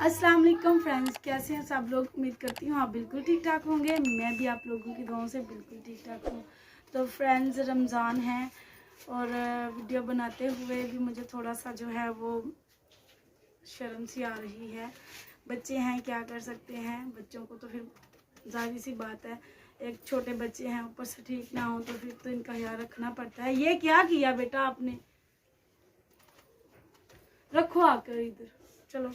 अस्सलाम वालेकुम फ्रेंड्स, कैसे हैं सब लोग। उम्मीद करती हूँ आप बिल्कुल ठीक ठाक होंगे। मैं भी आप लोगों की दुआओं से बिल्कुल ठीक ठाक हूँ। तो फ्रेंड्स, रमज़ान है और वीडियो बनाते हुए भी मुझे थोड़ा सा जो है वो शर्म सी आ रही है। बच्चे हैं, क्या कर सकते हैं। बच्चों को तो फिर जाहिर सी बात है, एक छोटे बच्चे हैं, ऊपर से ठीक ना हो तो फिर तो इनका ख्याल रखना पड़ता है। ये क्या किया बेटा आपने, रखो आकर इधर। चलो,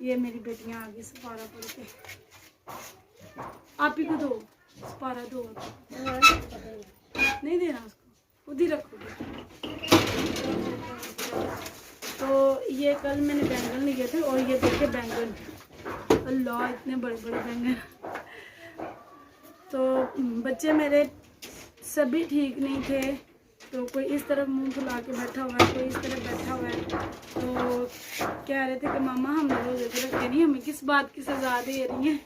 ये मेरी बेटियां आगे सपारा पड़ के, आप ही को दो सपारा, दो नहीं देना उसको, खुद ही रखोगे। तो ये कल मैंने बैंगन लिए थे और ये देखे बैंगन, अल्लाह इतने बड़े बड़े बैंगन। तो बच्चे मेरे सभी ठीक नहीं थे, तो कोई इस तरफ मुंह फुला के बैठा हुआ है, कोई इस तरफ बैठा हुआ है। तो कह रहे थे कि मामा हम रोज़े तो रखे नहीं, हमें किस बात की सजा दे रही हैं।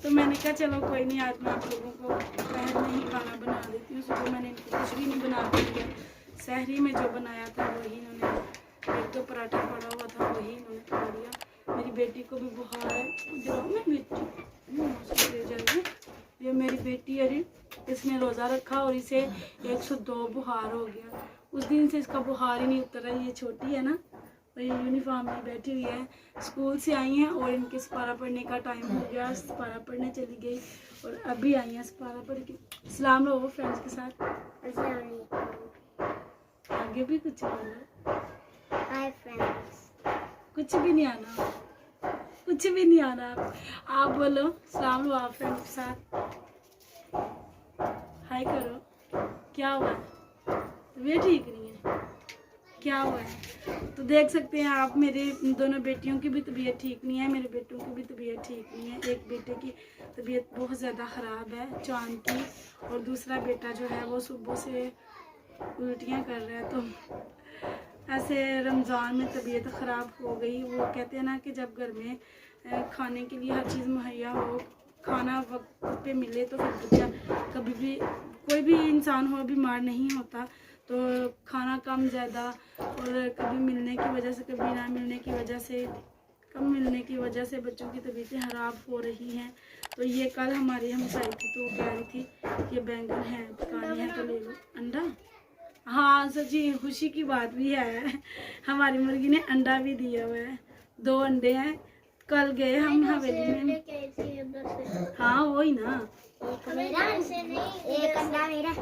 तो मैंने कहा चलो कोई नहीं, आज मैं आप लोगों को पहर में ही खाना बना देती हूँ। सुबह मैंने इनको कुछ भी नहीं बना दिया, सहरी में जो बनाया था वही इन्होंने, एक तो पराठा पड़ा हुआ था वही इन्होंने खा लिया। मेरी बेटी को भी बुखार है, ये मेरी बेटी है, इसने रोज़ा रखा और इसे 102 बुखार हो गया। उस दिन से इसका बुखार ही नहीं उतरा। ये छोटी है ना, और ये यूनिफॉर्म में बैठी हुई है, स्कूल से आई हैं और इनके सपारा पढ़ने का टाइम हो गया। सपारा पढ़ने चली गई और अभी आई हैं सपारा पढ़ के। सलाम लो फ्रेंड्स के साथ, आगे भी कुछ बोलो। Hi friends. कुछ भी नहीं आना, कुछ भी नहीं आना, आप बोलो सलाम लो आप फ्रेंड्स के साथ, हाय करो। क्या हुआ है, तबीयत ठीक नहीं है, क्या हुआ है। तो देख सकते हैं आप, मेरे दोनों बेटियों की भी तबीयत ठीक नहीं है, मेरे बेटों की भी तबीयत ठीक नहीं है। एक बेटे की तबीयत बहुत ज़्यादा ख़राब है, चांद की, और दूसरा बेटा जो है वो सुबह से उल्टियाँ कर रहा है। तो ऐसे रमज़ान में तबीयत ख़राब हो गई। वो कहते हैं ना कि जब घर में खाने के लिए हर चीज़ मुहैया हो, खाना वक्त पे मिले, तो फिर बच्चा कभी भी, कोई भी इंसान हो, बीमार नहीं होता। तो खाना कम ज़्यादा, और कभी मिलने की वजह से, कभी ना मिलने की वजह से, कम मिलने की वजह से बच्चों की तबीयतें ख़राब हो रही हैं। तो ये कल हमारी हमसाई थी, तो वो कह रही थी कि बैंगन है, पकानी है तो ले लो। अंडा, हाँ सच्ची खुशी की बात भी है, हमारी मुर्गी ने अंडा भी दिया हुआ है, 2 अंडे हैं। कल गए हम हवेली में, हाँ वही ना, एक अंडा मेरा।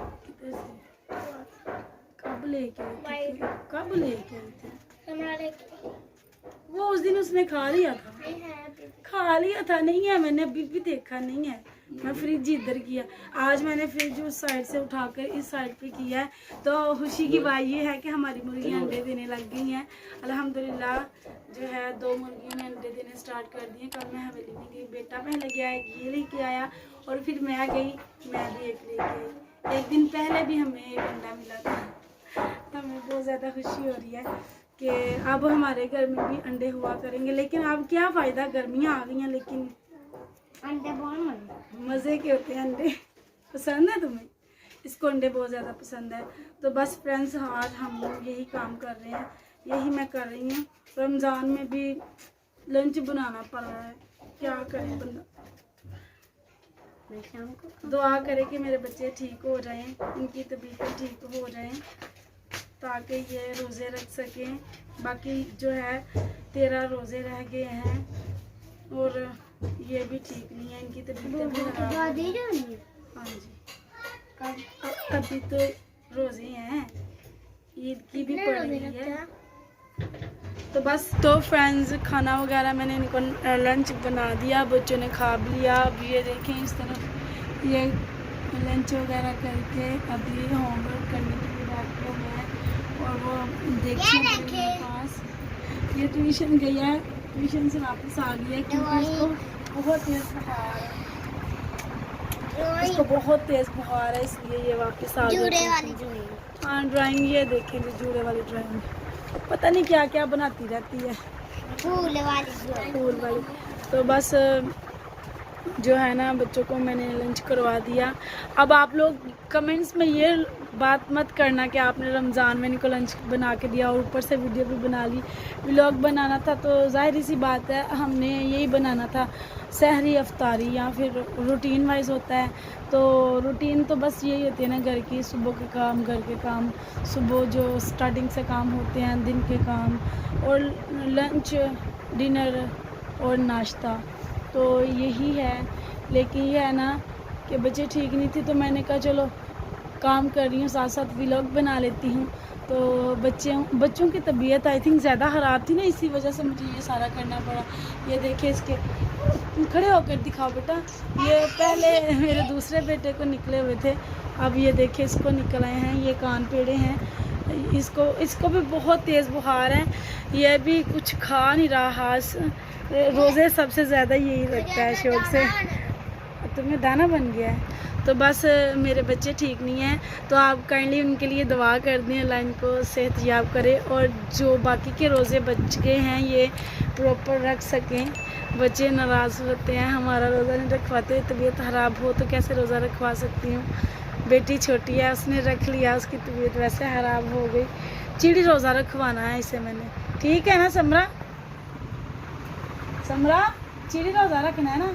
कब लेके आए थे, कब लेके आए थे वो, उस दिन उसने खा लिया था, खा लिया था। नहीं है, मैंने अभी भी देखा नहीं है। मैं फ्रिज इधर किया, आज मैंने फ्रिज उस साइड से उठाकर इस साइड पे किया है। तो खुशी की बात ये है कि हमारी मुर्गियाँ अंडे देने लग गई हैं अल्हम्दुलिल्लाह। जो है 2 मुर्गियों ने अंडे देने स्टार्ट कर दिए। कल मैं हवेली में गई, बेटा पहले गया, ये लेके आया, और फिर मैं गई, मैं भी एक लेके आई। एक दिन पहले भी हमें एक अंडा मिला था। हमें बहुत ज़्यादा खुशी हो रही है कि अब हमारे घर में भी अंडे हुआ करेंगे। लेकिन अब क्या फ़ायदा, गर्मियाँ आ गई हैं, लेकिन अंडे बहुत मज़े के होते हैं अंडे। पसंद है तुम्हें, इसको अंडे बहुत ज़्यादा पसंद है। तो बस फ्रेंड्स, आज हम लोग यही काम कर रहे हैं, यही मैं कर रही हूँ। रमज़ान में भी लंच बनाना पड़ रहा है, क्या करें बंदा। दुआ करे कि मेरे बच्चे ठीक हो जाएं, इनकी तबीयत ठीक हो जाएं, ताकि ये रोज़े रख सकें। बाकी जो है 13 रोज़े रह गए हैं और ये भी ठीक नहीं है, इनकी तबीयत भी खराब है। हाँ जी, अभी तो रोज़े हैं, ईद की भी पड़ रही है। तो बस, तो फ्रेंड्स, खाना वगैरह मैंने इनको लंच बना दिया, बच्चों ने खा भी लिया। अब ये देखें इस तरफ, ये लंच वगैरह करके अभी होमवर्क करने के लिए बैठे हुए हैं। और वो देखिए मेरे पास, ये ट्यूशन गई है, ट्यूशन से वापस आ गई है क्योंकि इसको बहुत तेज़ बुखार है, इसको बहुत तेज़ बुखार है, इसलिए ये वापस आ गई। हाँ, ड्राइंग ये देखेंगे, जूड़े वाली ड्राइंग, पता नहीं क्या क्या बनाती रहती है, फूल वाली। तो बस जो है ना बच्चों को मैंने लंच करवा दिया। अब आप लोग कमेंट्स में ये बात मत करना कि आपने रमज़ान में इनको लंच बना के दिया और ऊपर से वीडियो भी बना ली। व्लॉग बनाना था तो ज़ाहिर सी बात है हमने यही बनाना था, सहरी अफ्तारी या फिर रूटीन वाइज होता है। तो रूटीन तो बस यही होती है ना, घर की सुबह के काम, घर के काम, सुबह जो स्टार्टिंग से काम होते हैं दिन के काम, और लंच, डिनर और नाश्ता, तो यही है। लेकिन ये है ना कि बच्चे ठीक नहीं थी तो मैंने कहा चलो काम कर रही हूँ साथ साथ व्लॉग बना लेती हूँ। तो बच्चों की तबीयत आई थिंक ज़्यादा ख़राब थी ना, इसी वजह से मुझे ये सारा करना पड़ा। ये देखिए इसके, खड़े होकर दिखाओ बेटा। ये पहले मेरे दूसरे बेटे को निकले हुए थे, अब ये देखिए इसको निकल आए हैं, ये कान पेड़े हैं। इसको भी बहुत तेज़ बुखार है, ये भी कुछ खा नहीं रहा। हाथ रोज़े सबसे ज़्यादा यही लगता है शौक से। तुम्हें दाना बन गया है। तो बस मेरे बच्चे ठीक नहीं हैं, तो आप काइंडली उनके लिए दुआ कर दें, अल्लाह इनको सेहतयाब करे और जो बाकी के रोज़े बच गए हैं ये प्रॉपर रख सकें। बच्चे नाराज़ होते हैं, हमारा रोज़ा नहीं रखवाते, तबीयत ख़राब हो तो कैसे रोज़ा रखवा सकती हूँ। बेटी छोटी है, उसने रख लिया, उसकी तबीयत वैसे ख़राब हो गई। चिड़ी रोज़ा रखवाना है इसे मैंने, ठीक है ना समरा? चिड़ी रोज़ा रखना है ना?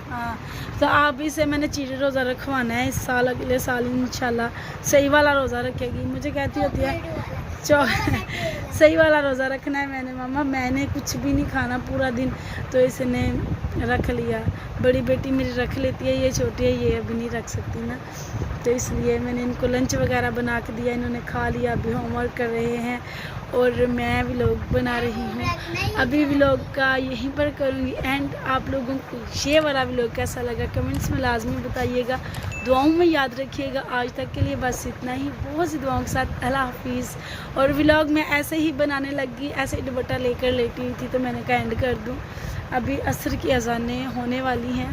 हाँ, तो आप इसे मैंने चिड़ी रोज़ा रखवाना है इस साल, अगले साल इंशाल्लाह सही वाला रोज़ा रखेगी। मुझे कहती होती है सही वाला रोज़ा रखना है मैंने, मामा मैंने कुछ भी नहीं खाना पूरा दिन, तो इसने रख लिया। बड़ी बेटी मेरी रख लेती है, ये छोटी है, ये अभी नहीं रख सकती ना, तो इसलिए मैंने इनको लंच वगैरह बना के दिया, इन्होंने खा लिया, अभी होमवर्क कर रहे हैं और मैं व्लॉग बना रही हूँ। अभी व्लॉग का यहीं पर करूँगी एंड। आप लोगों को ये वाला व्लॉग कैसा लगा कमेंट्स में लाजमी बताइएगा, दुआओं में याद रखिएगा। आज तक के लिए बस इतना ही, बहुत सी दुआओं के साथ अल्लाह हाफिज़। और व्लॉग मैं ऐसे ही बनाने लगी, ऐसे ही दुपट्टा लेकर लेटी हुई थी तो मैंने कहा एंड कर दूँ। अभी असर की अज़ानें होने वाली हैं,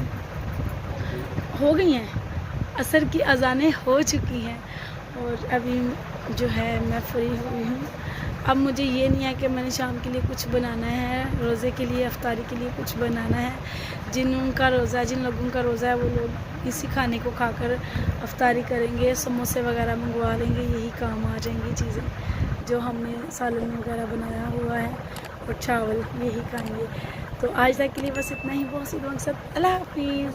हो गई हैं, असर की अज़ानें हो चुकी हैं और अभी जो है मैं फ्री हुई हूँ। अब मुझे ये नहीं है कि मैंने शाम के लिए कुछ बनाना है, रोज़े के लिए, अफ्तारी के लिए कुछ बनाना है। जिन लोगों का रोज़ा है वो लोग इसी खाने को खाकर अफ्तारी करेंगे, समोसे वगैरह मंगवा लेंगे, यही काम आ जाएंगी चीज़ें जो हमने सालन वगैरह बनाया हुआ है, और चावल यही खाएंगे। तो आज तक के लिए बस इतना ही, बहुत सी दुआ के साथ अल्लाह हाफिज़।